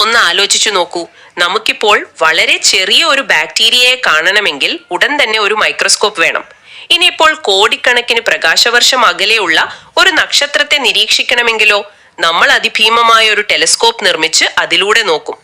ഒന്ന് ആലോചിച്ചു നോക്കൂ. നമുക്കിപ്പോൾ വളരെ ചെറിയ ഒരു ബാക്ടീരിയയെ കാണണമെങ്കിൽ ഉടൻ തന്നെ ഒരു മൈക്രോസ്കോപ്പ് വേണം. ഇനിയിപ്പോൾ കോടിക്കണക്കിന് പ്രകാശവർഷം അകലെയുള്ള ഒരു നക്ഷത്രത്തെ നിരീക്ഷിക്കണമെങ്കിലോ നമ്മൾ അതിഭീമമായ ഒരു ടെലിസ്കോപ്പ് നിർമ്മിച്ച് അതിലൂടെ നോക്കും.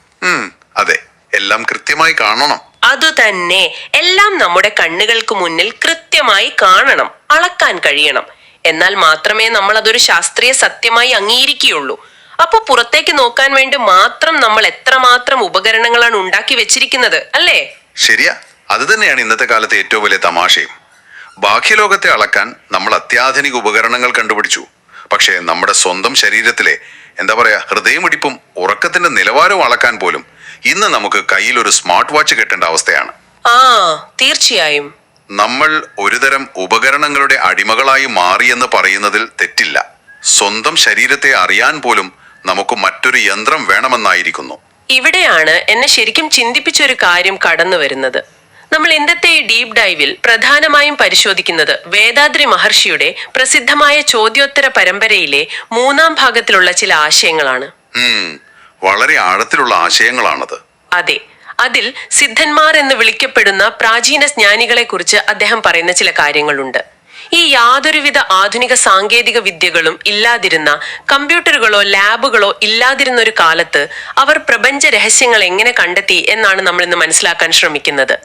അതെ, എല്ലാം കൃത്യമായി കാണണം. അതുതന്നെ, എല്ലാം നമ്മുടെ കണ്ണുകൾക്ക് മുന്നിൽ കൃത്യമായി കാണണം, അളക്കാൻ കഴിയണം. എന്നാൽ മാത്രമേ നമ്മൾ അതൊരു ശാസ്ത്രീയ സത്യമായി അംഗീകരിക്കുകയുള്ളൂ. അപ്പൊ പുറത്തേക്ക് നോക്കാൻ വേണ്ടി മാത്രം നമ്മൾ എത്രമാത്രം ഉപകരണങ്ങളാണ് ഉണ്ടാക്കി വെച്ചിരിക്കുന്നത്, അല്ലേ? ശരിയാ, അത് തന്നെയാണ് ഇന്നത്തെ കാലത്തെ ഏറ്റവും വലിയ തമാശയും. ബാഹ്യലോകത്തെ അളക്കാൻ നമ്മൾ അത്യാധുനിക ഉപകരണങ്ങൾ കണ്ടുപിടിച്ചു. പക്ഷേ നമ്മുടെ സ്വന്തം ശരീരത്തിലെ ഹൃദയമിടിപ്പും ഉറക്കത്തിന്റെ നിലവാരവും അളക്കാൻ പോലും ഇന്ന് നമുക്ക് കയ്യിൽ ഒരു സ്മാർട്ട് വാച്ച് കെട്ടേണ്ട അവസ്ഥയാണ്. തീർച്ചയായും നമ്മൾ ഒരുതരം ഉപകരണങ്ങളുടെ അടിമകളായി മാറിയെന്ന് പറയുന്നതിൽ തെറ്റില്ല. സ്വന്തം ശരീരത്തെ അറിയാൻ പോലും നമുക്ക് മറ്റൊരു യന്ത്രം വേണമെന്നായിരിക്കുന്നു. ഇവിടെയാണ് എന്നെ ശരിക്കും ചിന്തിപ്പിച്ചൊരു കാര്യം കടന്നു വരുന്നത്. നമ്മൾ ഇന്നത്തെ ഈ ഡീപ് ഡൈവിൽ പ്രധാനമായും പരിശോധിക്കുന്നത് വേദാദ്രി മഹർഷിയുടെ പ്രസിദ്ധമായ ചോദ്യോത്തര പരമ്പരയിലെ 3-ാം ഭാഗത്തിലുള്ള ചില ആശയങ്ങളാണ്. വളരെ ആഴത്തിലുള്ള ആശയങ്ങളാണത്. അതെ, അതിൽ സിദ്ധന്മാർ എന്ന് വിളിക്കപ്പെടുന്ന പ്രാചീന ജ്ഞാനികളെ കുറിച്ച് അദ്ദേഹം പറയുന്ന ചില കാര്യങ്ങളുണ്ട്. ഈ യാതൊരുവിധ ആധുനിക സാങ്കേതിക വിദ്യകളും ഇല്ലാതിരുന്ന, കമ്പ്യൂട്ടറുകളോ ലാബുകളോ ഇല്ലാതിരുന്ന ഒരു കാലത്ത് അവർ പ്രപഞ്ച രഹസ്യങ്ങൾ എങ്ങനെ കണ്ടെത്തി എന്നാണ് നമ്മൾ ഇന്ന് മനസ്സിലാക്കാൻ ശ്രമിക്കുന്നത്.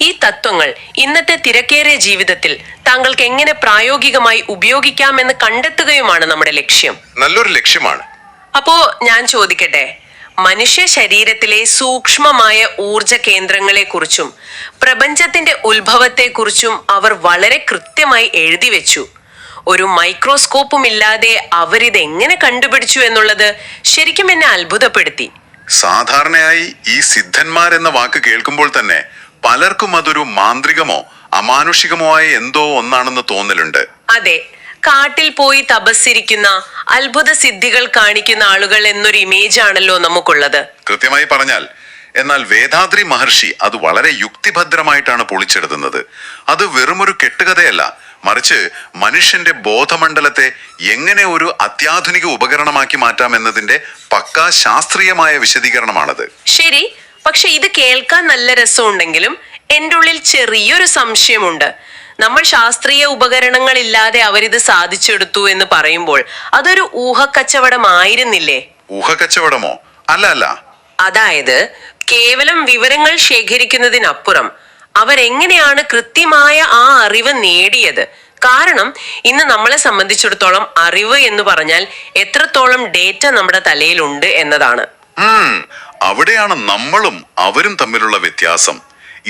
ഈ തത്വങ്ങൾ ഇന്നത്തെ തിരക്കേറിയ ജീവിതത്തിൽ താങ്കൾക്ക് എങ്ങനെ പ്രായോഗികമായി ഉപയോഗിക്കാമെന്ന് കണ്ടെത്തുകയുമാണ് നമ്മുടെ ലക്ഷ്യം. നല്ലൊരു ലക്ഷ്യമാണ്. അപ്പോ ഞാൻ ചോദിക്കട്ടെ, മനുഷ്യ ശരീരത്തിലെ സൂക്ഷ്മമായ ഊർജ കേന്ദ്രങ്ങളെ കുറിച്ചും പ്രപഞ്ചത്തിന്റെ ഉത്ഭവത്തെക്കുറിച്ചും അവർ വളരെ കൃത്യമായി എഴുതി വെച്ചു. ഒരു മൈക്രോസ്കോപ്പും ഇല്ലാതെ അവരിത് എങ്ങനെ കണ്ടുപിടിച്ചു എന്നുള്ളത് ശരിക്കും എന്നെ അത്ഭുതപ്പെടുത്തി. സാധാരണയായി ഈ സിദ്ധന്മാരെന്ന വാക്ക് കേൾക്കുമ്പോൾ തന്നെ പലർക്കും അതൊരു മാന്ത്രികമോ അമാനുഷികമോ ആയ എന്തോ ഒന്നാണെന്ന് തോന്നലുണ്ട്. അതെ, കാട്ടിൽ പോയി തപസ്സിരിക്കുന്ന, അത്ഭുത സിദ്ധികൾ കാണിക്കുന്ന ആളുകൾ എന്നൊരു ഇമേജ് ആണല്ലോ നമുക്കുള്ളത്. കൃത്യമായി പറഞ്ഞാൽ, എന്നാൽ വേദാദ്രി മഹർഷി അത് വളരെ യുക്തിഭദ്രമായിട്ടാണ് പൊളിച്ചെടുക്കുന്നത്. അത് വെറുമൊരു കെട്ടുകഥയല്ല, മറിച്ച് മനുഷ്യന്റെ ബോധമണ്ഡലത്തെ എങ്ങനെ ഒരു അത്യാധുനിക ഉപകരണമാക്കി മാറ്റാം എന്നതിന്റെ പക്കാ ശാസ്ത്രീയമായ വിശദീകരണമാണത്. ശരി, പക്ഷെ ഇത് കേൾക്കാൻ നല്ല രസമുണ്ടെങ്കിലും എൻ്റെ ഉള്ളിൽ ചെറിയൊരു സംശയമുണ്ട്. നമ്മൾ ശാസ്ത്രീയ ഉപകരണങ്ങൾ ഇല്ലാതെ അവരിത് സാധിച്ചെടുത്തു എന്ന് പറയുമ്പോൾ അതൊരു ഊഹക്കച്ചവടമായിരുന്നില്ലേ? ഊഹക്കച്ചവടമോ? അല്ല. അതായത് കേവലം വിവരങ്ങൾ ശേഖരിക്കുന്നതിനപ്പുറം അവരെങ്ങനെയാണ് കൃത്യമായ ആ അറിവ് നേടിയത്? കാരണം ഇന്ന് നമ്മളെ സംബന്ധിച്ചിടത്തോളം അറിവ് എന്ന് പറഞ്ഞാൽ എത്രത്തോളം ഡേറ്റ നമ്മുടെ തലയിലുണ്ട് എന്നതാണ്. അവിടെയാണ് നമ്മളും അവരും തമ്മിലുള്ള വ്യത്യാസം.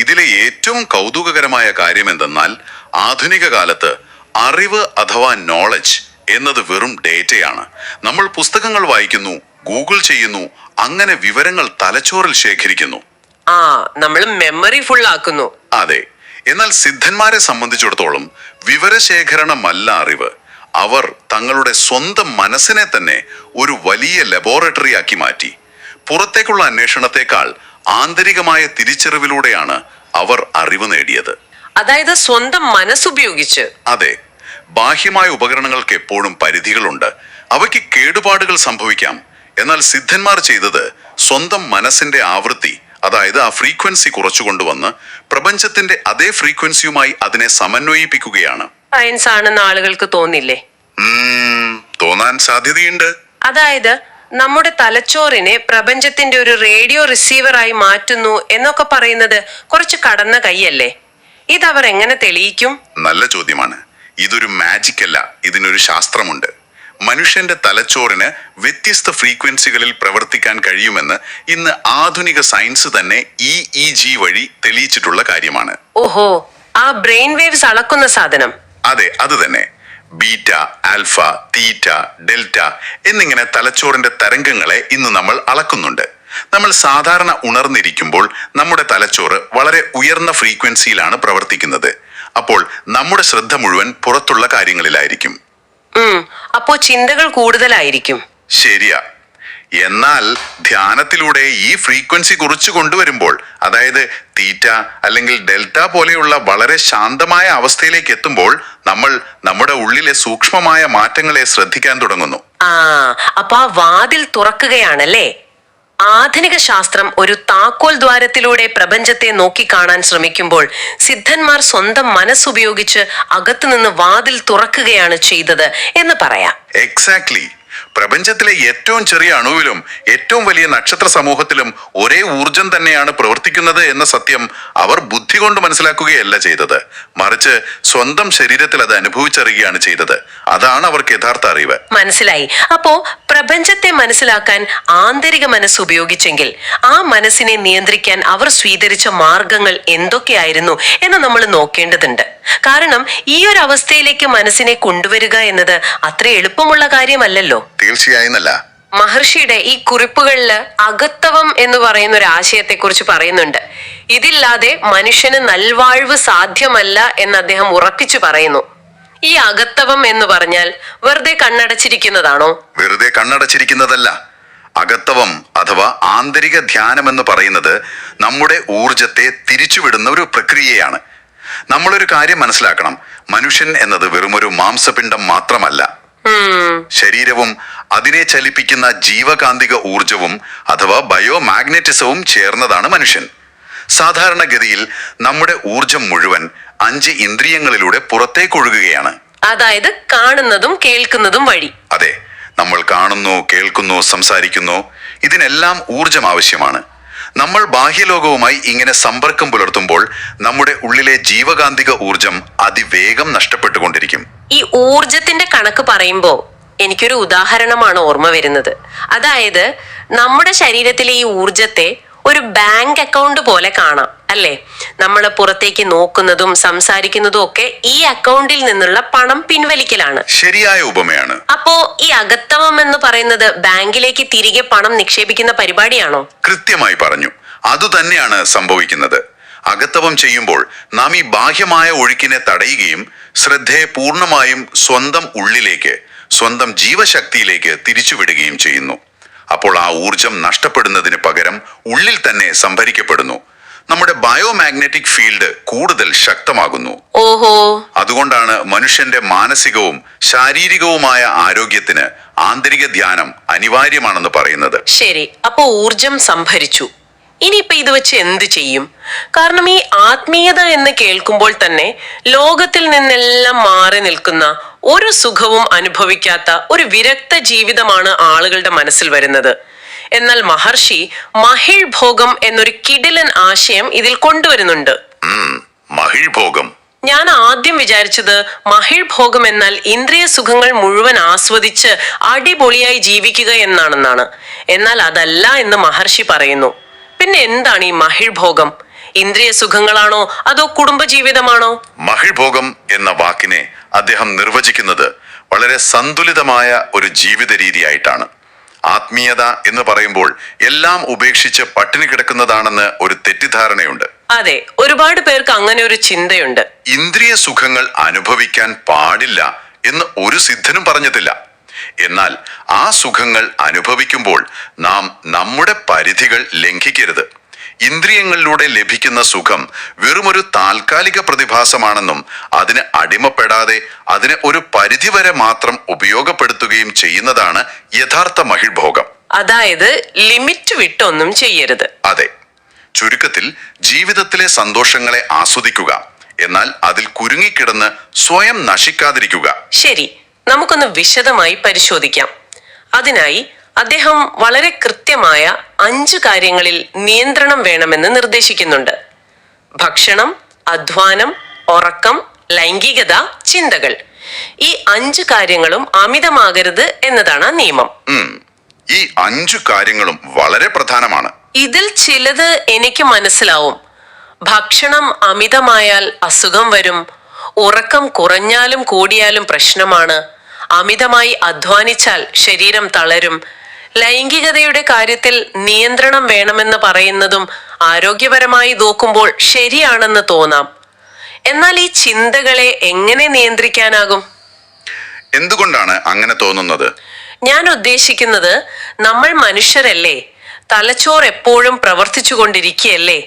ഇതിലെ ഏറ്റവും കൗതുകകരമായ കാര്യം എന്തെന്നാൽ, ആധുനിക കാലത്ത് അറിവ് അഥവാ നോളജ് എന്നത് വെറും ഡേറ്റയാണ്. നമ്മൾ പുസ്തകങ്ങൾ വായിക്കുന്നു, ഗൂഗിൾ ചെയ്യുന്നു, അങ്ങനെ വിവരങ്ങൾ തലച്ചോറിൽ ശേഖരിക്കുന്നു. നമ്മൾ മെമ്മറി ഫുൾ ആക്കുന്നു. അതെ, എന്നാൽ സിദ്ധന്മാരെ സംബന്ധിച്ചിടത്തോളം വിവരശേഖരണമല്ല അറിവ്. അവർ തങ്ങളുടെ സ്വന്തം മനസ്സിനെ തന്നെ ഒരു വലിയ ലബോറട്ടറി ആക്കി മാറ്റി. പുറത്തേക്കുള്ള അന്വേഷണത്തെക്കാൾ ആന്തരികമായ തിരിച്ചറിവിലൂടെയാണ് അവർ അറിവ് നേടിയത്. അതായത് സ്വന്തം മനസ്സുപയോഗിച്ച്. അതെ, ബാഹ്യമായ ഉപകരണങ്ങൾക്ക് എപ്പോഴും പരിധികളുണ്ട്. അവയ്ക്ക് കേടുപാടുകൾ സംഭവിക്കാം. എന്നാൽ സിദ്ധന്മാർ ചെയ്തത് സ്വന്തം മനസ്സിന്റെ ആവൃത്തി, അതായത് ആ ഫ്രീക്വൻസി കുറച്ചു കൊണ്ടുവന്ന് പ്രപഞ്ചത്തിന്റെ അതേ ഫ്രീക്വൻസിയുമായി അതിനെ സമന്വയിപ്പിക്കുകയാണ്. സയൻസ് ആണെന്ന് ആളുകൾക്ക് തോന്നില്ലേ? തോന്നാൻ സാധ്യതയുണ്ട്. അതായത് നമ്മുടെ തലച്ചോറിനെ പ്രപഞ്ചത്തിന്റെ ഒരു റേഡിയോ റിസീവറായി മാറ്റുന്നു എന്നൊക്കെ പറയുന്നത് കുറച്ച് കടന്ന കൈയല്ലേ? ഇതവർ എങ്ങനെ തെളിയിക്കും? നല്ല ചോദ്യമാണ്. ഇതൊരു മാജിക് അല്ല, ഇതിനൊരു ശാസ്ത്രമുണ്ട്. മനുഷ്യന്റെ തലച്ചോറിന് വ്യത്യസ്ത ഫ്രീക്വൻസികളിൽ പ്രവർത്തിക്കാൻ കഴിയുമെന്ന് ഇന്ന് ആധുനിക സയൻസ് തന്നെ EEG വഴി തെളിയിച്ചിട്ടുള്ള കാര്യമാണ്. ഓഹോ, ആ ബ്രെയിൻ വേവ്സ് അളക്കുന്ന സാധനം? അതെ, അത് തന്നെ. ബീറ്റ, ആൽഫ, തീറ്റ, ഡെൽറ്റ എന്നിങ്ങനെ തലച്ചോറിന്റെ തരംഗങ്ങളെ ഇന്ന് നമ്മൾ അളക്കുന്നുണ്ട്. നമ്മൾ സാധാരണ ഉണർന്നിരിക്കുമ്പോൾ നമ്മുടെ തലച്ചോറ് വളരെ ഉയർന്ന ഫ്രീക്വൻസിയിലാണ് പ്രവർത്തിക്കുന്നത്. അപ്പോൾ നമ്മുടെ ശ്രദ്ധ മുഴുവൻ പുറത്തുള്ള കാര്യങ്ങളിലായിരിക്കും. അപ്പോ ചിന്തകൾ കൂടുതലായിരിക്കും. ശരിയാ. എന്നാൽ ധ്യാനത്തിലൂടെ ഈ ഫ്രീക്വൻസി കുറിച്ചു കൊണ്ടുവരുമ്പോൾ, അതായത് തീറ്റ അല്ലെങ്കിൽ ഡെൽറ്റ പോലെയുള്ള വളരെ ശാന്തമായ അവസ്ഥയിലേക്ക് എത്തുമ്പോൾ നമ്മൾ നമ്മുടെ ഉള്ളിലെ സൂക്ഷ്മമായ മാറ്റങ്ങളെ ശ്രദ്ധിക്കാൻ തുടങ്ങുന്നു. അപ്പൊ ആ വാതിൽ തുറക്കുകയാണല്ലേ? ആധുനിക ശാസ്ത്രം ഒരു താക്കോൽ ദ്വാരത്തിലൂടെ പ്രപഞ്ചത്തെ നോക്കിക്കാണാൻ ശ്രമിക്കുമ്പോൾ സിദ്ധന്മാർ സ്വന്തം മനസ്സുപയോഗിച്ച് അകത്തുനിന്ന് വാതിൽ തുറക്കുകയാണ് ചെയ്തത് എന്ന് പറയാം. എക്സാക്ട്ലി. പ്രപഞ്ചത്തിലെ ഏറ്റവും ചെറിയ അണുവിലും ഏറ്റവും വലിയ നക്ഷത്ര സമൂഹത്തിലും ഒരേ ഊർജം തന്നെയാണ് പ്രവർത്തിക്കുന്നത് എന്ന സത്യം അവർ ബുദ്ധി കൊണ്ട് മനസ്സിലാക്കുകയല്ല ചെയ്തത്, മറിച്ച് സ്വന്തം ശരീരത്തിൽ അത് അനുഭവിച്ചറിയുകയാണ് ചെയ്തത്. അതാണ് അവർക്ക് യഥാർത്ഥ അറിവ്. മനസ്സിലായി. അപ്പോ പ്രപഞ്ചത്തെ മനസ്സിലാക്കാൻ ആന്തരിക മനസ്സ് ഉപയോഗിച്ചെങ്കിൽ ആ മനസ്സിനെ നിയന്ത്രിക്കാൻ അവർ സ്വീകരിച്ച മാർഗങ്ങൾ എന്തൊക്കെയായിരുന്നു എന്ന് നമ്മൾ നോക്കേണ്ടതുണ്ട്. കാരണം ഈ ഒരു അവസ്ഥയിലേക്ക് മനസ്സിനെ കൊണ്ടുവരിക എന്നത് അത്ര എളുപ്പമുള്ള കാര്യമല്ലല്ലോ. തീർച്ചയായും അല്ല. മഹർഷിയുടെ ഈ കുറിപ്പുകളില് അഗത്തവം എന്ന് പറയുന്ന ഒരു ആശയത്തെ കുറിച്ച് പറയുന്നുണ്ട്. ഇതില്ലാതെ മനുഷ്യന് നൽവാഴ്വ് സാധ്യമല്ല എന്ന് അദ്ദേഹം ഉറപ്പിച്ചു പറയുന്നു. ഈ അഗത്തവം എന്ന് പറഞ്ഞാൽ വെറുതെ കണ്ണടച്ചിരിക്കുന്നതാണോ? വെറുതെ കണ്ണടച്ചിരിക്കുന്നതല്ല. അഗത്തവം അഥവാ ആന്തരിക ധ്യാനം എന്ന് പറയുന്നത് നമ്മുടെ ഊർജത്തെ തിരിച്ചുവിടുന്ന ഒരു പ്രക്രിയയാണ്. നമ്മളൊരു കാര്യം മനസ്സിലാക്കണം, മനുഷ്യൻ എന്നത് വെറുമൊരു മാംസപിണ്ഡം മാത്രമല്ല. ശരീരവും അതിനെ ചലിപ്പിക്കുന്ന ജീവകാന്തിക ഊർജവും അഥവാ ബയോമാഗ്നറ്റിസവും ചേർന്നതാണ് മനുഷ്യൻ. സാധാരണഗതിയിൽ നമ്മുടെ ഊർജം മുഴുവൻ 5 ഇന്ദ്രിയങ്ങളിലൂടെ പുറത്തേക്കൊഴുകുകയാണ്. അതായത് കാണുന്നതും കേൾക്കുന്നതും വഴി. അതെ, നമ്മൾ കാണുന്നു, കേൾക്കുന്നു, സംസാരിക്കുന്നു. ഇതിനെല്ലാം ഊർജം ആവശ്യമാണ്. നമ്മൾ ബാഹ്യലോകവുമായി ഇങ്ങനെ സമ്പർക്കം പുലർത്തുമ്പോൾ നമ്മുടെ ഉള്ളിലെ ജീവകാന്തിക ഊർജം അതിവേഗം നഷ്ടപ്പെട്ടുകൊണ്ടിരിക്കും. ഈ ഊർജത്തിന്റെ കണക്ക് പറയുമ്പോ എനിക്കൊരു ഉദാഹരണമാണ് ഓർമ്മ വരുന്നത്. അതായത് നമ്മുടെ ശരീരത്തിലെ ഈ ഊർജത്തെ ഒരു ബാങ്ക് അക്കൗണ്ട് പോലെ കാണാം, അല്ലേ? നമ്മൾ പുറത്തേക്ക് നോക്കുന്നതും സംസാരിക്കുന്നതും ഒക്കെ ഈ അക്കൗണ്ടിൽ നിന്നുള്ള പണം പിൻവലിക്കലാണ്. ശരിയായ ഉപമയാണ്. അപ്പോ ഈ അഗത്തവം എന്ന് പറയുന്നത് ബാങ്കിലേക്ക് തിരികെ പണം നിക്ഷേപിക്കുന്ന പരിപാടിയാണോ? കൃത്യമായി പറഞ്ഞു. അതുതന്നെയാണ് സംഭവിക്കുന്നത്. അഗത്തവം ചെയ്യുമ്പോൾ നാം ഈ ബാഹ്യമായ ഒഴുക്കിനെ തടയുകയും ശ്രദ്ധയെ പൂർണ്ണമായും സ്വന്തം ഉള്ളിലേക്ക്, സ്വന്തം ജീവശക്തിയിലേക്ക് തിരിച്ചുവിടുകയും ചെയ്യുന്നു. അപ്പോൾ ആ ഊർജം നഷ്ടപ്പെടുന്നതിന് പകരം ഉള്ളിൽ തന്നെ സംഭരിക്കപ്പെടുന്നു. നമ്മുടെ ബയോമാഗ്നറ്റിക് ഫീൽഡ് കൂടുതൽ ശക്തമാകുന്നു. ഓഹോ. അതുകൊണ്ടാണ് മനുഷ്യന്റെ മാനസികവും ശാരീരികവുമായ ആരോഗ്യത്തിന് ആന്തരിക ധ്യാനം അനിവാര്യമാണെന്ന് പറയുന്നത്. ശരി, അപ്പോ ഊർജം സംഭരിച്ചു. ഇനിയിപ്പൊ ഇത് വെച്ച് എന്ത് ചെയ്യും? കാരണം ഈ ആത്മീയത എന്ന് കേൾക്കുമ്പോൾ തന്നെ ലോകത്തിൽ നിന്നെല്ലാം മാറി നിൽക്കുന്ന, ഒരു സുഖവും അനുഭവിക്കാത്ത ഒരു വിരക്ത ജീവിതമാണ് ആളുകളുടെ മനസ്സിൽ വരുന്നത്. എന്നാൽ മഹർഷി മഹിൾ ഭോഗം എന്നൊരു കിടിലൻ ആശയം ഇതിൽ കൊണ്ടുവരുന്നുണ്ട്. മഹിൾ ഭോഗം. ഞാൻ ആദ്യം വിചാരിച്ചത് മഹിൾ ഭോഗം എന്നാൽ ഇന്ദ്രിയ സുഖങ്ങൾ മുഴുവൻ ആസ്വദിച്ച് അടിപൊളിയായി ജീവിക്കുക എന്നാണെന്നാണ്. എന്നാൽ അതല്ല എന്ന് മഹർഷി പറയുന്നു. പിന്നെ എന്താണ് ഈ മഹിൾ ഭോഗം? ഇന്ദ്രിയ സുഖങ്ങളാണോ അതോ കുടുംബജീവിതമാണോ? മഹിൾ ഭോഗം എന്ന വാക്കിനെ അദ്ദേഹം നിർവചിക്കുന്നത് വളരെ സന്തുലിതമായ ഒരു ജീവിത രീതിയായിട്ടാണ്. ആത്മീയത എന്ന് പറയുമ്പോൾ എല്ലാം ഉപേക്ഷിച്ച് പട്ടിണി കിടക്കുന്നതാണെന്ന് ഒരു തെറ്റിദ്ധാരണയുണ്ട്. അതെ, ഒരുപാട് പേർക്ക് അങ്ങനെ ഒരു ചിന്തയുണ്ട്. ഇന്ദ്രിയ സുഖങ്ങൾ അനുഭവിക്കാൻ പാടില്ല എന്ന് ഒരു സിദ്ധനും പറഞ്ഞിട്ടില്ല. എന്നാൽ ആ സുഖങ്ങൾ അനുഭവിക്കുമ്പോൾ നാം നമ്മുടെ പരിധികൾ ലംഘിക്കരുത്. ഇന്ദ്രിയങ്ങളിലൂടെ ലഭിക്കുന്ന സുഖം വെറുമൊരു താൽക്കാലിക പ്രതിഭാസമാണെന്നും അതിന് അടിമപ്പെടാതെ അതിനെ ഒരു പരിധിവരെ മാത്രം ഉപയോഗപ്പെടുത്തുകയും ചെയ്യുന്നതാണ് യഥാർത്ഥ മഹിൾഭോഗം. അതായത് ലിമിറ്റ് വിട്ടൊന്നും ചെയ്യരുത്. അതെ, ചുരുക്കത്തിൽ ജീവിതത്തിലെ സന്തോഷങ്ങളെ ആസ്വദിക്കുക, എന്നാൽ അതിൽ കുരുങ്ങിക്കിടന്ന് സ്വയം നശിക്കാതിരിക്കുക. ശരി, നമുക്കൊന്ന് വിശദമായി പരിശോധിക്കാം. അതിനായി അദ്ദേഹം വളരെ കൃത്യമായ 5 കാര്യങ്ങളിൽ നിയന്ത്രണം വേണമെന്ന് നിർദ്ദേശിക്കുന്നുണ്ട്. ഭക്ഷണം, അധ്വാനം, ഉറക്കം, ലൈംഗികത, ചിന്തകൾ. ഈ 5 കാര്യങ്ങളും അമിതമാകരുത് എന്നതാണ് നിയമം. ഈ 5 കാര്യങ്ങളും വളരെ പ്രധാനമാണ്. ഇതിൽ ചിലത് എനിക്ക് മനസ്സിലാവും. ഭക്ഷണം അമിതമായാൽ അസുഖം വരും. ഉറക്കം കുറഞ്ഞാലും കൂടിയാലും പ്രശ്നമാണ്. അമിതമായി അധ്വാനിച്ചാൽ ശരീരം തളരും. ലൈംഗികതയുടെ കാര്യത്തിൽ നിയന്ത്രണം വേണമെന്ന് പറയുന്നതും ആരോഗ്യപരമായി നോക്കുമ്പോൾ ശരിയാണെന്ന് തോന്നാം. എന്നാൽ ഈ ചിന്തകളെ എങ്ങനെ നിയന്ത്രിക്കാനാകും? എന്തുകൊണ്ടാണ് അങ്ങനെ തോന്നുന്നത്? ഞാൻ ഉദ്ദേശിക്കുന്നത്, നമ്മൾ മനുഷ്യരല്ലേ, തലച്ചോർ എപ്പോഴും പ്രവർത്തിച്ചു കൊണ്ടിരിക്കുകയല്ലേ.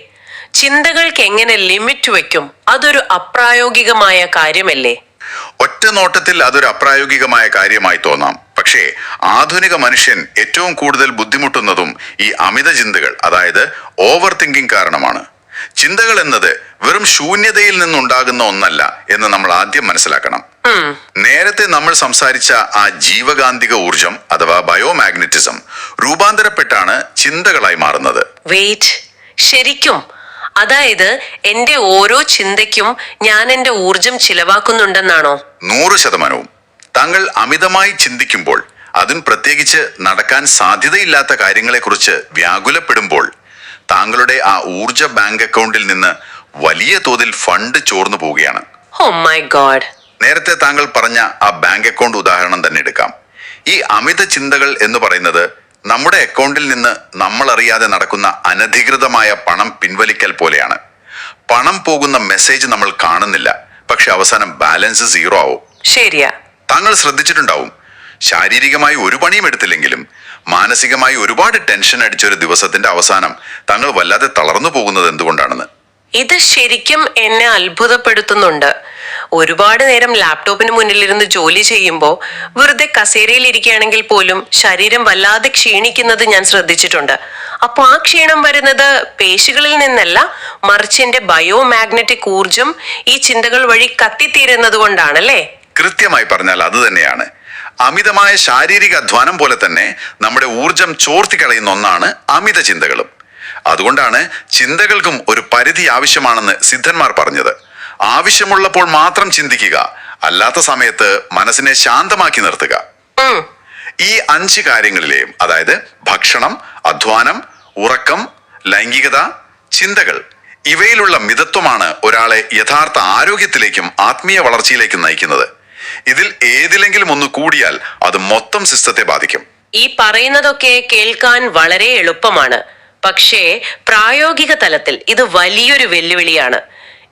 ചിന്തകൾക്ക് എങ്ങനെ ലിമിറ്റ് വെക്കും? അതൊരു അപ്രായോഗികമായ കാര്യമല്ലേ? ഒറ്റ നോട്ടത്തിൽ അതൊരു അപ്രായോഗികമായ കാര്യമായി തോന്നാം. പക്ഷേ ആധുനിക മനുഷ്യൻ ഏറ്റവും കൂടുതൽ ബുദ്ധിമുട്ടുന്നതും ഈ അമിത ചിന്തകൾ, അതായത് ഓവർ തിങ്കിങ് കാരണമാണ്. ചിന്തകൾ എന്നത് വെറും ശൂന്യതയിൽ നിന്നുണ്ടാകുന്ന ഒന്നല്ല എന്ന് നമ്മൾ ആദ്യം മനസ്സിലാക്കണം. നേരത്തെ നമ്മൾ സംസാരിച്ച ആ ജീവകാന്തിക ഊർജം അഥവാ ബയോമാഗ്നറ്റിസം രൂപാന്തരപ്പെട്ടാണ് ചിന്തകളായി മാറുന്നത്. വെയിറ്റ്, ശരിക്കും? അതായത് എന്റെ ഓരോ ചിന്തയ്ക്കും ഞാൻ എന്റെ ഊർജം ചിലവാക്കുന്നുണ്ടെന്നാണോ? 100%. താങ്കൾ അമിതമായി ചിന്തിക്കുമ്പോൾ, അതും പ്രത്യേകിച്ച് നടക്കാൻ സാധ്യതയില്ലാത്ത കാര്യങ്ങളെക്കുറിച്ച് വ്യാകുലപ്പെടുമ്പോൾ, താങ്കളുടെ ആ ഊർജ ബാങ്ക് അക്കൗണ്ടിൽ നിന്ന് വലിയ തോതിൽ ഫണ്ട് ചോർന്നു പോവുകയാണ്. Oh my god. നേരത്തെ താങ്കൾ പറഞ്ഞ ആ ബാങ്ക് അക്കൗണ്ട് ഉദാഹരണം തന്നെ എടുക്കാം. ഈ അമിത ചിന്തകൾ എന്ന് പറയുന്നത് നമ്മുടെ അക്കൗണ്ടിൽ നിന്ന് നമ്മൾ അറിയാതെ നടക്കുന്ന അനധികൃതമായ പണം പിൻവലിക്കൽ പോലെയാണ്. പണം പോകുന്ന മെസ്സേജ് നമ്മൾ കാണുന്നില്ല, പക്ഷെ അവസാനം ബാലൻസ് 0 ആവും. ശരിയാ. താങ്കൾ ശ്രദ്ധിച്ചിട്ടുണ്ടാവും, ശാരീരികമായി ഒരു പണിയും എടുത്തില്ലെങ്കിലും മാനസികമായി ഒരുപാട് ടെൻഷൻ അടിച്ചൊരു ദിവസത്തിന്റെ അവസാനം താങ്കൾ വല്ലാതെ തളർന്നു പോകുന്നത് എന്തുകൊണ്ടാണെന്ന്. ഇത് ശരിക്കും എന്നെ അത്ഭുതപ്പെടുത്തുന്നുണ്ട്. ഒരുപാട് നേരം ലാപ്ടോപ്പിന് മുന്നിലിരുന്ന് ജോലി ചെയ്യുമ്പോൾ വെറുതെ കസേരയിൽ ഇരിക്കുകയാണെങ്കിൽ പോലും ശരീരം വല്ലാതെ ക്ഷീണിക്കുന്നത് ഞാൻ ശ്രദ്ധിച്ചിട്ടുണ്ട്. അപ്പോൾ ആ ക്ഷീണം വരുന്നത് പേശികളിൽ നിന്നല്ല, മറിച്ച് എന്റെ ബയോമാഗ്നറ്റിക് ഊർജം ഈ ചിന്തകൾ വഴി കത്തിത്തീരുന്നത് കൊണ്ടാണല്ലേ? കൃത്യമായി പറഞ്ഞാൽ അത് തന്നെയാണ്. അമിതമായ ശാരീരിക അധ്വാനം പോലെ തന്നെ നമ്മുടെ ഊർജം ചോർത്തിക്കളയുന്ന ഒന്നാണ് അമിത ചിന്തകളും. അതുകൊണ്ടാണ് ചിന്തകൾക്കും ഒരു പരിധി ആവശ്യമാണെന്ന് സിദ്ധന്മാർ പറഞ്ഞത്. ആവശ്യമുള്ളപ്പോൾ മാത്രം ചിന്തിക്കുക, അല്ലാത്ത സമയത്ത് മനസ്സിനെ ശാന്തമാക്കി നിർത്തുക. ഈ 5 കാര്യങ്ങളിലെയും, അതായത് ഭക്ഷണം, അധ്വാനം, ഉറക്കം, ലൈംഗികത, ചിന്തകൾ, ഇവയിലുള്ള മിതത്വമാണ് ഒരാളെ യഥാർത്ഥ ആരോഗ്യത്തിലേക്കും ആത്മീയ വളർച്ചയിലേക്കും നയിക്കുന്നത്. ഇതിൽ ഏതിലെങ്കിലും ഒന്ന് കൂടിയാൽ അത് മൊത്തം സിസ്റ്റത്തെ ബാധിക്കും. ഈ പറയുന്നതൊക്കെ കേൾക്കാൻ വളരെ എളുപ്പമാണ്, പക്ഷേ പ്രായോഗിക തലത്തിൽ ഇത് വലിയൊരു വെല്ലുവിളിയാണ്.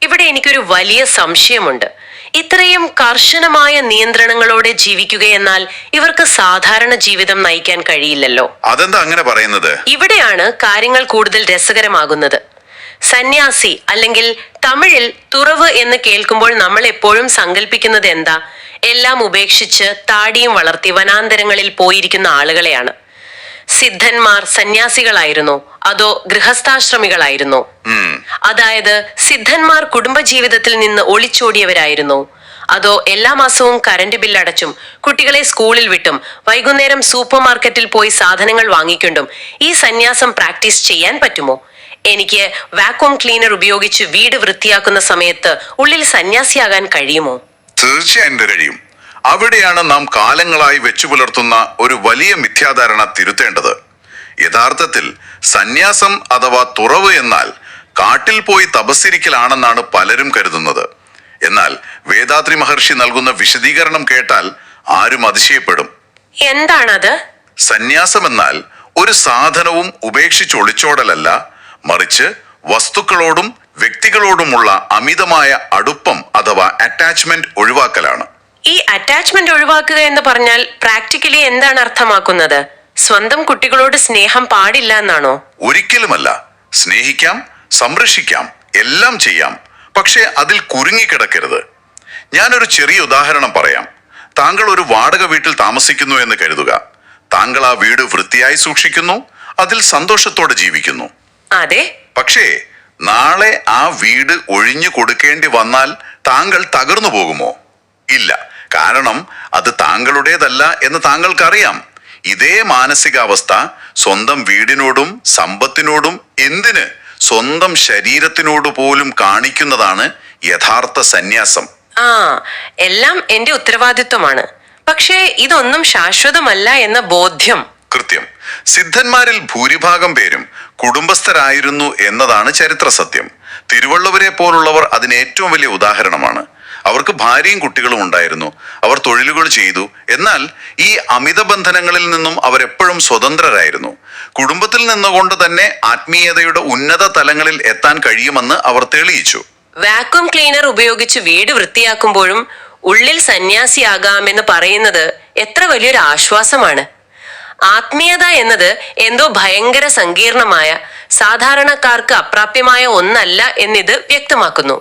ഇവിടെ എനിക്കൊരു വലിയ സംശയമുണ്ട്. ഇത്രയും കർശനമായ നിയന്ത്രണങ്ങളോടെ ജീവിക്കുകയെന്നാൽ ഇവർക്ക് സാധാരണ ജീവിതം നയിക്കാൻ കഴിയില്ലല്ലോ. അതെന്താ അങ്ങനെ പറയുന്നത്? ഇവിടെയാണ് കാര്യങ്ങൾ കൂടുതൽ രസകരമാകുന്നത്. സന്യാസി അല്ലെങ്കിൽ തമിഴിൽ തുറവ് എന്ന് കേൾക്കുമ്പോൾ നമ്മൾ എപ്പോഴും സങ്കല്പിക്കുന്നത് എന്താ? എല്ലാം ഉപേക്ഷിച്ച് താടിയും വളർത്തി വനാന്തരങ്ങളിൽ പോയിരിക്കുന്ന ആളുകളെയാണ്. സിദ്ധന്മാർ സന്യാസികളായിരുന്നോ അതോ ഗൃഹസ്ഥാശ്രമികളായിരുന്നോ? അതായത് സിദ്ധന്മാർ കുടുംബജീവിതത്തിൽ നിന്ന് ഒളിച്ചോടിയവരായിരുന്നോ അതോ എല്ലാ മാസവും കറണ്ട് ബില്ല് അടച്ചും കുട്ടികളെ സ്കൂളിൽ വിട്ടും വൈകുന്നേരം സൂപ്പർ മാർക്കറ്റിൽ പോയി സാധനങ്ങൾ വാങ്ങിക്കൊണ്ടും ഈ സന്യാസം പ്രാക്ടീസ് ചെയ്യാൻ പറ്റുമോ? എനിക്ക് വാക്വം ക്ലീനർ ഉപയോഗിച്ച് വീട് വൃത്തിയാക്കുന്ന സമയത്ത് ഉള്ളിൽ സന്യാസിയാകാൻ കഴിയുമോ? തീർച്ചയായും കഴിയും. അവിടെയാണ് നാം കാലങ്ങളായി വെച്ചു പുലർത്തുന്ന ഒരു വലിയ മിഥ്യാധാരണ തിരുത്തേണ്ടത്. യഥാർത്ഥത്തിൽ സന്യാസം അഥവാ തുറവ് എന്നാൽ കാട്ടിൽ പോയി തപസ്സിരിക്കലാണെന്നാണ് പലരും കരുതുന്നത്. എന്നാൽ വേദാത്രി മഹർഷി നൽകുന്ന വിശദീകരണം കേട്ടാൽ ആരും അതിശയപ്പെടും. എന്താണത്? സന്യാസം എന്നാൽ ഒരു സാധനവും ഉപേക്ഷിച്ച് ഒളിച്ചോടലല്ല, മറിച്ച് വസ്തുക്കളോടും വ്യക്തികളോടുമുള്ള അമിതമായ അടുപ്പം അഥവാ അറ്റാച്ച്മെന്റ് ഒഴിവാക്കലാണ്. ഈ അറ്റാച്ച്മെന്റ് ഒഴിവാക്കുക എന്ന് പറഞ്ഞാൽ പ്രാക്ടിക്കലി എന്താണ് അർത്ഥമാക്കുന്നത്? സ്വന്തം കുട്ടികളോട് സ്നേഹം പാടില്ല എന്നാണോ? ഒരിക്കലുമല്ല. സ്നേഹിക്കാം, സംരക്ഷിക്കാം, എല്ലാം ചെയ്യാം, പക്ഷെ അതിൽ കുരുങ്ങിക്കിടക്കരുത്. ഞാനൊരു ചെറിയ ഉദാഹരണം പറയാം. താങ്കൾ ഒരു വാടക വീട്ടിൽ താമസിക്കുന്നു എന്ന് കരുതുക. താങ്കൾ ആ വീട് വൃത്തിയായി സൂക്ഷിക്കുന്നു, അതിൽ സന്തോഷത്തോടെ ജീവിക്കുന്നു. അതെ. പക്ഷേ നാളെ ആ വീട് ഒഴിഞ്ഞു കൊടുക്കേണ്ടി വന്നാൽ താങ്കൾ തകർന്നു പോകുമോ? ഇല്ല. കാരണം അത് താങ്കളുടേതല്ല എന്ന് താങ്കൾക്കറിയാം. ഇതേ മാനസികാവസ്ഥ സ്വന്തം വീടിനോടും സമ്പത്തിനോടും, എന്തിന് സ്വന്തം ശരീരത്തിനോട് പോലും കാണിക്കുന്നതാണ് യഥാർത്ഥ സന്യാസം. എല്ലാം എന്റെ ഉത്തരവാദിത്വമാണ്, പക്ഷേ ഇതൊന്നും ശാശ്വതമല്ല എന്ന ബോധ്യം. കൃത്യം. സിദ്ധന്മാരിൽ ഭൂരിഭാഗം പേരും കുടുംബസ്ഥരായിരുന്നു എന്നതാണ് ചരിത്ര സത്യം. തിരുവള്ളുവരെ പോലുള്ളവർ അതിന് ഏറ്റവും വലിയ ഉദാഹരണമാണ്. അവർക്ക് ഭാര്യയും കുട്ടികളും ഉണ്ടായിരുന്നു, അവർ തൊഴിലുകൾ ചെയ്തു. എന്നാൽ ഈ അമിത ബന്ധനങ്ങളിൽ നിന്നും അവരെപ്പോഴും സ്വതന്ത്രരായിരുന്നു. കുടുംബത്തിൽ നിന്നുകൊണ്ട് തന്നെ ആത്മീയതയുടെ ഉന്നത തലങ്ങളിൽ എത്താൻ കഴിയുമെന്ന് അവർ തെളിയിച്ചു. വാക്വം ക്ലീനർ ഉപയോഗിച്ച് വീട് വൃത്തിയാക്കുമ്പോഴും ഉള്ളിൽ സന്യാസിയാകാമെന്ന് പറയുന്നത് എത്ര വലിയൊരു ആശ്വാസമാണ്. ആത്മീയത എന്നത് എന്തോ ഭയങ്കര സങ്കീർണമായ, സാധാരണക്കാർക്ക് അപ്രാപ്യമായ ഒന്നല്ല എന്നിത് വ്യക്തമാക്കുന്നു.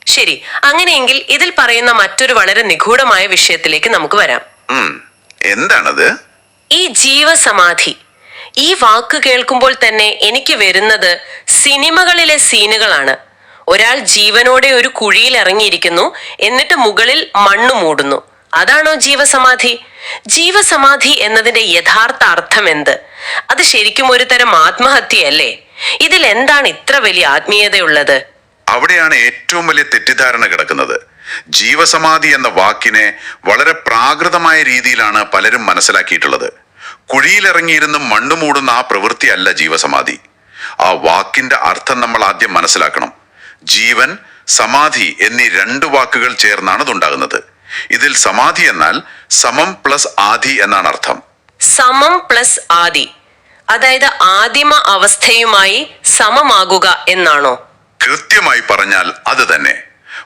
ശരി, അങ്ങനെയെങ്കിൽ ഇതിൽ പറയുന്ന മറ്റൊരു വളരെ നിഗൂഢമായ വിഷയത്തിലേക്ക് നമുക്ക് വരാം. എന്താണത്? ഈ ജീവസമാധി. ഈ വാക്ക് കേൾക്കുമ്പോൾ തന്നെ എനിക്ക് വരുന്നത് സിനിമകളിലെ സീനുകളാണ്. ഒരാൾ ജീവനോടെ ഒരു കുഴിയിൽ ഇറങ്ങിയിരിക്കുന്നു, എന്നിട്ട് മുകളിൽ മണ്ണ് മൂടുന്നു. അതാണോ ജീവസമാധി? ജീവസമാധി എന്നതിന്റെ യഥാർത്ഥ അർത്ഥം എന്ത്? അത് ശരിക്കും ഒരു തരം ആത്മഹത്യയല്ലേ? ഇതിൽ എന്താണ് ഇത്ര വലിയ ആത്മീയതയുള്ളത്? അവിടെയാണ് ഏറ്റവും വലിയ തെറ്റിദ്ധാരണ കിടക്കുന്നത്. ജീവസമാധി എന്ന വാക്കിനെ വളരെ പ്രാകൃതമായ രീതിയിലാണ് പലരും മനസ്സിലാക്കിയിട്ടുള്ളത്. കുഴിയിലിറങ്ങിയിരുന്ന് മണ്ണു മൂടുന്ന ആ പ്രവൃത്തിയല്ല ജീവസമാധി. ആ വാക്കിന്റെ അർത്ഥം നമ്മൾ ആദ്യം മനസ്സിലാക്കണം. ജീവൻ, സമാധി എന്നീ രണ്ട് വാക്കുകൾ ചേർന്നാണ് ഇതുണ്ടാകുന്നത്. ഇതിൽ സമാധി എന്നാൽ സമം പ്ലസ് ആദി എന്നാണ് അർത്ഥം. സമം പ്ലസ് ആദി, അതായത് ആദിമ അവസ്ഥയുമായി സമമാകുക എന്നാണോ? കൃത്യമായി പറഞ്ഞാൽ അത് തന്നെ.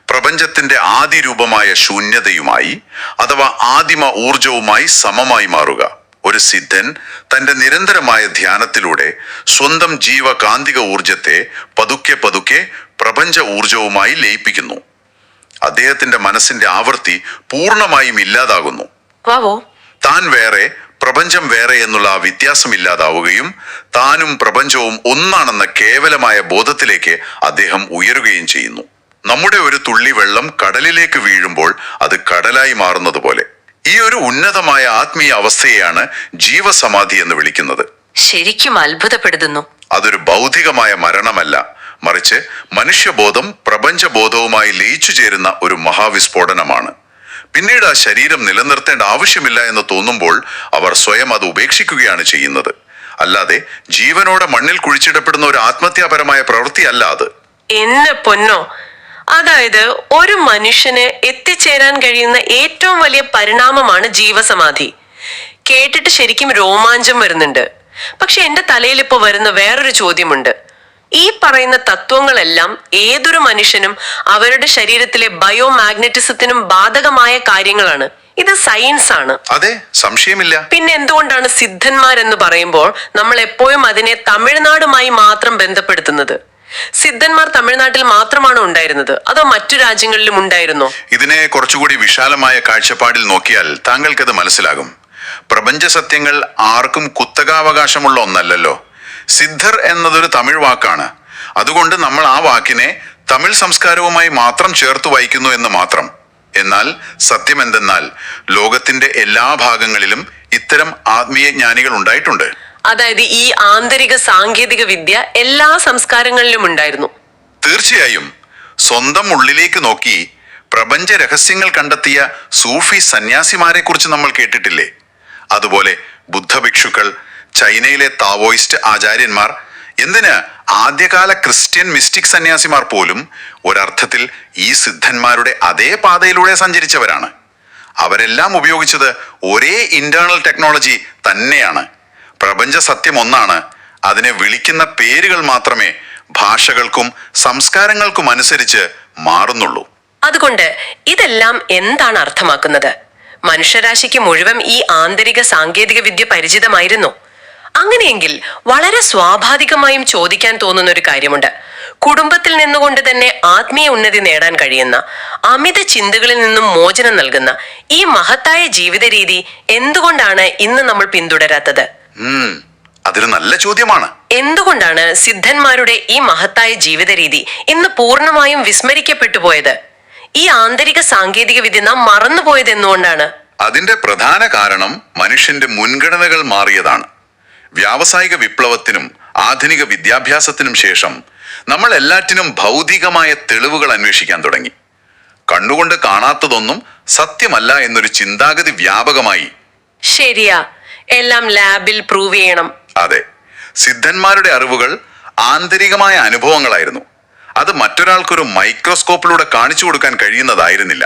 പ്രപഞ്ചത്തിന്റെ ആദി രൂപമായ ശൂന്യതയുമായി അഥവാ ആദിമ ഊർജവുമായി സമമായി മാറുക. ഒരു സിദ്ധൻ തന്റെ നിരന്തരമായ ധ്യാനത്തിലൂടെ സ്വന്തം ജീവകാന്തിക ഊർജത്തെ പതുക്കെ പതുക്കെ പ്രപഞ്ച ഊർജവുമായി ലയിപ്പിക്കുന്നു. അദ്ദേഹത്തിന്റെ മനസ്സിന്റെ ആവൃത്തി പൂർണ്ണമായും ഇല്ലാതാകുന്നു. താൻ വേറെ, പ്രപഞ്ചം വേറെ എന്നുള്ള ആ വ്യത്യാസം ഇല്ലാതാവുകയും താനും പ്രപഞ്ചവും ഒന്നാണെന്ന കേവലമായ ബോധത്തിലേക്ക് അദ്ദേഹം ഉയരുകയും ചെയ്യുന്നു. നമ്മുടെ ഒരു തുള്ളി വെള്ളം കടലിലേക്ക് വീഴുമ്പോൾ അത് കടലായി മാറുന്നത് പോലെ ഈ ഒരു ഉന്നതമായ ആത്മീയ അവസ്ഥയെയാണ് ജീവസമാധി എന്ന് വിളിക്കുന്നത്. ശരിക്കും അത്ഭുതപ്പെടുത്തുന്നു. അതൊരു ഭൗതികമായ മരണമല്ല, മറിച്ച് മനുഷ്യബോധം പ്രപഞ്ചബോധവുമായി ലയിച്ചു ചേരുന്ന ഒരു മഹാവിസ്ഫോടനമാണ്. പിന്നീട് ആ ശരീരം നിലനിർത്തേണ്ട ആവശ്യമില്ല എന്ന് തോന്നുമ്പോൾ അവർ സ്വയം അത് ഉപേക്ഷിക്കുകയാണ് ചെയ്യുന്നത്. അല്ലാതെ ജീവനോടെ മണ്ണിൽ കുഴിച്ചിടപ്പെടുന്ന ഒരു ആത്മഹത്യാപരമായ പ്രവൃത്തിയല്ല അത്. എന്നെ പൊന്നോ, അതായത് ഒരു മനുഷ്യന് എത്തിച്ചേരാൻ കഴിയുന്ന ഏറ്റവും വലിയ പരിണാമമാണ് ജീവസമാധി. കേട്ടിട്ട് ശരിക്കും രോമാഞ്ചം വരുന്നുണ്ട്. പക്ഷെ എന്റെ തലയിൽ ഇപ്പൊ വരുന്ന വേറൊരു ചോദ്യമുണ്ട്. ഈ പറയുന്ന തത്വങ്ങളെല്ലാം ഏതൊരു മനുഷ്യനും അവരുടെ ശരീരത്തിലെ ബയോമാഗ്നറ്റിസത്തിനും ബാധകമായ കാര്യങ്ങളാണ്. ഇത് സയൻസ് ആണ്. അതെ, സംശയമില്ല. പിന്നെ എന്തുകൊണ്ടാണ് സിദ്ധന്മാരെന്ന് പറയുമ്പോൾ നമ്മൾ എപ്പോഴും അതിനെ തമിഴ്നാടുമായി മാത്രം ബന്ധപ്പെടുത്തുന്നത്? സിദ്ധന്മാർ തമിഴ്നാട്ടിൽ മാത്രമാണോ ഉണ്ടായിരുന്നത്, അതോ മറ്റു രാജ്യങ്ങളിലും ഉണ്ടായിരുന്നോ? ഇതിനെ കുറച്ചുകൂടി വിശാലമായ കാഴ്ചപ്പാടിൽ നോക്കിയാൽ താങ്കൾക്കത് മനസ്സിലാകും. പ്രപഞ്ച സത്യങ്ങൾ ആർക്കും കുത്തകാവകാശമുള്ള ഒന്നല്ലല്ലോ. സിദ്ധർ എന്നതൊരു തമിഴ് വാക്കാണ്. അതുകൊണ്ട് നമ്മൾ ആ വാക്കിനെ തമിഴ് സംസ്കാരവുമായി മാത്രം ചേർത്ത് വായിക്കുന്നു എന്ന് മാത്രം. എന്നാൽ സത്യം എന്തെന്നാൽ ലോകത്തിന്റെ എല്ലാ ഭാഗങ്ങളിലും ഇത്തരം ആത്മീയ ജ്ഞാനികൾ ഉണ്ടായിട്ടുണ്ട്. അതായത് ഈ ആന്തരിക സാങ്കേതിക വിദ്യ എല്ലാ സംസ്കാരങ്ങളിലും ഉണ്ടായിരുന്നു. തീർച്ചയായും. സ്വന്തം ഉള്ളിലേക്ക് നോക്കി പ്രപഞ്ച രഹസ്യങ്ങൾ കണ്ടെത്തിയ സൂഫി സന്യാസിമാരെ കുറിച്ച് നമ്മൾ കേട്ടിട്ടില്ലേ? അതുപോലെ ബുദ്ധഭിക്ഷുക്കൾ, ചൈനയിലെ താവോയിസ്റ്റ് ആചാര്യന്മാർ, എന്തിന് ആദ്യകാല ക്രിസ്ത്യൻ മിസ്റ്റിക് സന്യാസിമാർ പോലും ഒരർത്ഥത്തിൽ ഈ സിദ്ധന്മാരുടെ അതേ പാതയിലൂടെ സഞ്ചരിച്ചവരാണ്. അവരെല്ലാം ഉപയോഗിച്ചത് ഒരേ ഇന്റേണൽ ടെക്നോളജി തന്നെയാണ്. പ്രപഞ്ച സത്യം ഒന്നാണ്. അതിനെ വിളിക്കുന്ന പേരുകൾ മാത്രമേ ഭാഷകൾക്കും സംസ്കാരങ്ങൾക്കും അനുസരിച്ച് മാറുന്നുള്ളൂ. അതുകൊണ്ട് ഇതെല്ലാം എന്താണ് അർത്ഥമാക്കുന്നത്? മനുഷ്യരാശിക്ക് മുഴുവൻ ഈ ആന്തരിക സാങ്കേതിക വിദ്യ പരിചിതമായിരുന്നു. അങ്ങനെയെങ്കിൽ വളരെ സ്വാഭാവികമായും ചോദിക്കാൻ തോന്നുന്ന ഒരു കാര്യമുണ്ട്. കുടുംബത്തിൽ നിന്നുകൊണ്ട് തന്നെ ആത്മീയ ഉന്നതി നേടാൻ കഴിയുന്ന, അമിത ചിന്തകളിൽ നിന്നും മോചനം നൽകുന്ന ഈ മഹത്തായ ജീവിത രീതി എന്തുകൊണ്ടാണ് ഇന്ന് നമ്മൾ പിന്തുടരാത്തത്? അതൊരു നല്ല ചോദ്യമാണ്. എന്തുകൊണ്ടാണ് സിദ്ധന്മാരുടെ ഈ മഹത്തായ ജീവിത രീതി ഇന്ന് പൂർണ്ണമായും വിസ്മരിക്കപ്പെട്ടു പോയത്? ഈ ആന്തരിക സാങ്കേതിക വിദ്യ നാം മറന്നുപോയത് എന്തുകൊണ്ടാണ്? അതിന്റെ പ്രധാന കാരണം മനുഷ്യന്റെ മുൻഗണനകൾ മാറിയതാണ്. വ്യാവസായിക വിപ്ലവത്തിനും ആധുനിക വിദ്യാഭ്യാസത്തിനും ശേഷം നമ്മൾ എല്ലാറ്റിനും ഭൗതികമായ തെളിവുകൾ അന്വേഷിക്കാൻ തുടങ്ങി. കണ്ണുകൊണ്ട് കാണാത്തതൊന്നും സത്യമല്ല എന്നൊരു ചിന്താഗതി വ്യാപകമായി. ശരിയാ, എല്ലാം ലാബിൽ പ്രൂവ് ചെയ്യണം. അതെ, സിദ്ധന്മാരുടെ അറിവുകൾ ആന്തരികമായ അനുഭവങ്ങളായിരുന്നു. അത് മറ്റൊരാൾക്കൊരു മൈക്രോസ്കോപ്പിലൂടെ കാണിച്ചു കൊടുക്കാൻ കഴിയുന്നതായിരുന്നില്ല.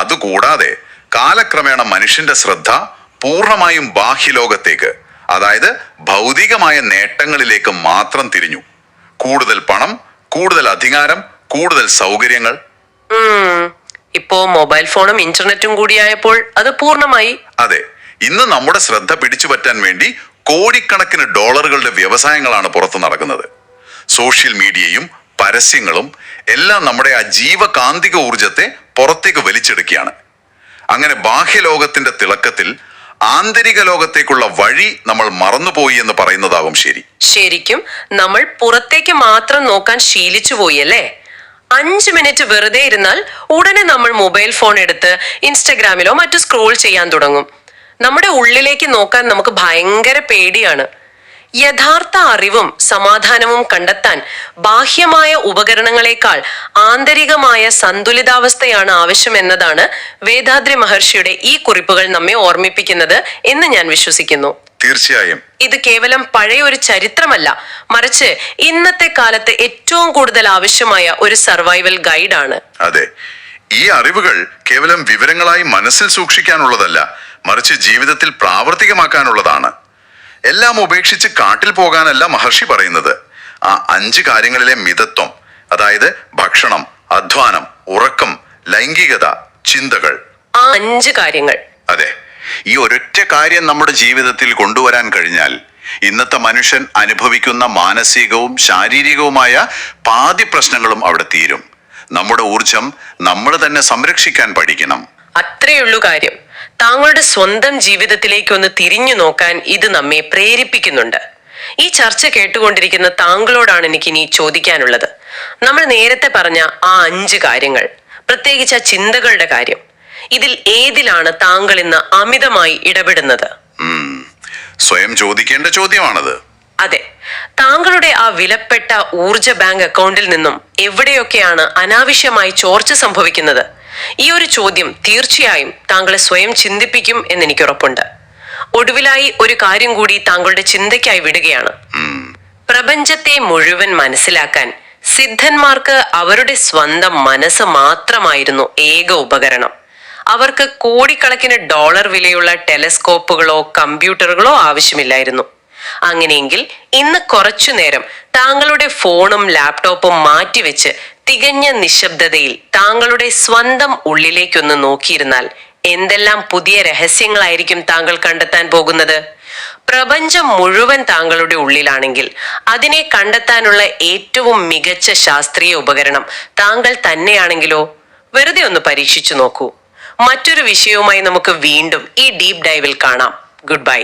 അതുകൂടാതെ കാലക്രമേണ മനുഷ്യന്റെ ശ്രദ്ധ പൂർണ്ണമായും ബാഹ്യലോകത്തേക്ക്, അതായത് ഭൗതികമായ നേട്ടങ്ങളിലേക്ക് മാത്രം തിരിഞ്ഞു. കൂടുതൽ പണം, കൂടുതൽ അധികാരം, കൂടുതൽ സൗകര്യങ്ങൾ. ഇപ്പോ മൊബൈൽ ഫോണും ഇന്റർനെറ്റും കൂടിയായപ്പോൾ അത് പൂർണ്ണമായി. അതെ, ഇന്ന് നമ്മുടെ ശ്രദ്ധ പിടിച്ചു പറ്റാൻ വേണ്ടി കോടിക്കണക്കിന് ഡോളറുകളുടെ വ്യവസായങ്ങളാണ് പുറത്തു നടക്കുന്നത്. സോഷ്യൽ മീഡിയയും പരസ്യങ്ങളും എല്ലാം നമ്മുടെ ആ ജീവകാന്തിക ഊർജത്തെ പുറത്തേക്ക് വലിച്ചെടുക്കുകയാണ്. അങ്ങനെ ബാഹ്യലോകത്തിന്റെ തിളക്കത്തിൽ ആന്തരിക ലോകത്തേക്കുള്ള വഴി നമ്മൾ മറന്നുപോയി എന്ന് പറയുന്നതാകും ശരി. ശരിക്കും നമ്മൾ പുറത്തേക്ക് മാത്രം നോക്കാൻ ശീലിച്ചു പോയി അല്ലേ? 5 മിനിറ്റ് വെറുതെ ഇരുന്നാൽ ഉടനെ നമ്മൾ മൊബൈൽ ഫോൺ എടുത്ത് ഇൻസ്റ്റഗ്രാമിലോ മറ്റു സ്ക്രോൾ ചെയ്യാൻ തുടങ്ങും. നമ്മുടെ ഉള്ളിലേക്ക് നോക്കാൻ നമുക്ക് ഭയങ്കര പേടിയാണ്. യഥാർത്ഥ അറിവും സമാധാനവും കണ്ടെത്താൻ ബാഹ്യമായ ഉപകരണങ്ങളെക്കാൾ ആന്തരികമായ സന്തുലിതാവസ്ഥയാണ് ആവശ്യമെന്നതാണ് വേദാദ്രി മഹർഷിയുടെ ഈ കുറിപ്പുകൾ നമ്മെ ഓർമ്മിപ്പിക്കുന്നത് എന്ന് ഞാൻ വിശ്വസിക്കുന്നു. തീർച്ചയായും ഇത് കേവലം പഴയ ഒരു ചരിത്രമല്ല, മറിച്ച് ഇന്നത്തെ കാലത്ത് ഏറ്റവും കൂടുതൽ ആവശ്യമായ ഒരു സർവൈവൽ ഗൈഡാണ്. അതെ, ഈ അറിവുകൾ കേവലം വിവരങ്ങളായി മനസ്സിൽ സൂക്ഷിക്കാനുള്ളതല്ല, മറിച്ച് ജീവിതത്തിൽ പ്രാവർത്തികമാക്കാനുള്ളതാണ്. എല്ലാം ഉപേക്ഷിച്ച് കാട്ടിൽ പോകാനല്ല മഹർഷി പറയുന്നത്. ആ 5 കാര്യങ്ങളിലെ മിതത്വം, അതായത് ഭക്ഷണം, അധ്വാനം, ഉറക്കം, ലൈംഗികത, ചിന്തകൾ, ആ 5 കാര്യങ്ങൾ. അതെ, ഈ ഒരൊറ്റ കാര്യം നമ്മുടെ ജീവിതത്തിൽ കൊണ്ടുവരാൻ കഴിഞ്ഞാൽ ഇന്നത്തെ മനുഷ്യൻ അനുഭവിക്കുന്ന മാനസികവും ശാരീരികവുമായ പാതി പ്രശ്നങ്ങളും അവിടെ തീരും. നമ്മുടെ ഊർജം നമ്മൾ തന്നെ സംരക്ഷിക്കാൻ പഠിക്കണം. അത്രയുള്ളൂ കാര്യം. താങ്കളുടെ സ്വന്തം ജീവിതത്തിലേക്കൊന്ന് തിരിഞ്ഞു നോക്കാൻ ഇത് നമ്മെ പ്രേരിപ്പിക്കുന്നുണ്ട്. ഈ ചർച്ച കേട്ടുകൊണ്ടിരിക്കുന്ന താങ്കളോടാണ് എനിക്കിനി ചോദിക്കാനുള്ളത്. നമ്മൾ നേരത്തെ പറഞ്ഞ ആ 5 കാര്യങ്ങൾ, പ്രത്യേകിച്ച് ആ ചിന്തകളുടെ കാര്യം, ഇതിൽ ഏതിലാണ് താങ്കൾ ഇന്ന് അമിതമായി ഇടപെടുന്നത്? സ്വയം ചോദിക്കേണ്ട ചോദ്യമാണത്. അതെ, താങ്കളുടെ ആ വിലപ്പെട്ട ഊർജ ബാങ്ക് അക്കൗണ്ടിൽ നിന്നും എവിടെയൊക്കെയാണ് അനാവശ്യമായി ചോർച്ച സംഭവിക്കുന്നത്? ഈ ഒരു ചോദ്യം തീർച്ചയായും താങ്കളെ സ്വയം ചിന്തിപ്പിക്കും എന്ന് എനിക്ക് ഉറപ്പുണ്ട്. ഒടുവിലായി ഒരു കാര്യം കൂടി താങ്കളുടെ ചിന്തയ്ക്കായി വിടുകയാണ്. പ്രപഞ്ചത്തെ മുഴുവൻ മനസ്സിലാക്കാൻ സിദ്ധന്മാർക്ക് അവരുടെ സ്വന്തം മനസ്സ് മാത്രമായിരുന്നു ഏക ഉപകരണം. അവർക്ക് കോടിക്കണക്കിന് ഡോളർ വിലയുള്ള ടെലസ്കോപ്പുകളോ കമ്പ്യൂട്ടറുകളോ ആവശ്യമില്ലായിരുന്നു. അങ്ങനെയെങ്കിൽ ഇന്ന് കുറച്ചു നേരം താങ്കളുടെ ഫോണും ലാപ്ടോപ്പും മാറ്റിവെച്ച് തികഞ്ഞ നിശബ്ദതയിൽ താങ്കളുടെ സ്വന്തം ഉള്ളിലേക്കൊന്ന് നോക്കിയിരുന്നാൽ എന്തെല്ലാം പുതിയ രഹസ്യങ്ങളായിരിക്കും താങ്കൾ കണ്ടെത്താൻ പോകുന്നത്? പ്രപഞ്ചം മുഴുവൻ താങ്കളുടെ ഉള്ളിലാണെങ്കിൽ അതിനെ കണ്ടെത്താനുള്ള ഏറ്റവും മികച്ച ശാസ്ത്രീയ ഉപകരണം താങ്കൾ തന്നെയാണെങ്കിലോ? വെറുതെ ഒന്ന് പരീക്ഷിച്ചു നോക്കൂ. മറ്റൊരു വിഷയവുമായി നമുക്ക് വീണ്ടും ഈ ഡീപ് ഡൈവിൽ കാണാം. Good bye.